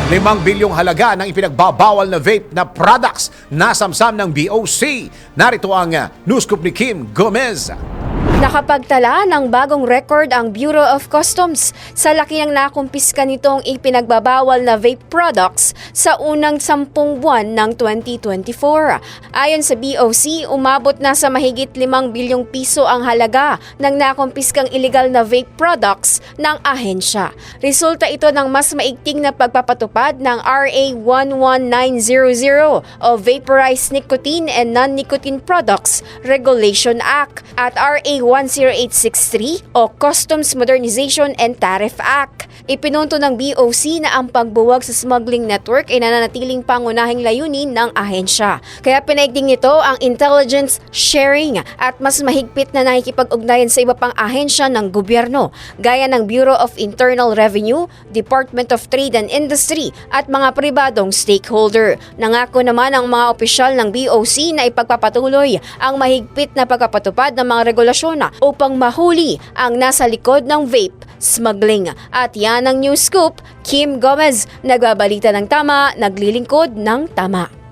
5 bilyong halaga ng ipinagbabawal na vape na products na samsam ng BOC. Narito ang news scoop ni Kim Gomez. Nakapagtala ng bagong record ang Bureau of Customs sa laki ng nakumpiska nitong ipinagbabawal na vape products sa unang 10 buwan ng 2024. Ayon sa BOC, umabot na sa mahigit 5 bilyong piso ang halaga ng nakumpiskang illegal na vape products ng ahensya. Resulta ito ng mas maigting na pagpapatupad ng RA 11900 o Vaporized Nicotine and Non-Nicotine Products Regulation Act at RA 10863 o Customs Modernization and Tariff Act. Ipinunto ng BOC na ang pagbuwag sa smuggling network ay nananatiling pangunahing layunin ng ahensya. Kaya pinaigting nito ang intelligence sharing at mas mahigpit na nakikipag-ugnayan sa iba pang ahensya ng gobyerno gaya ng Bureau of Internal Revenue, Department of Trade and Industry at mga pribadong stakeholder. Nangako naman ang mga opisyal ng BOC na ipagpapatuloy ang mahigpit na pagpapatupad ng mga regulasyon upang mahuli ang nasa likod ng vape smuggling. At yan ang news scoop. Kim Gomez, nagbabalita ng tama, naglilingkod ng tama.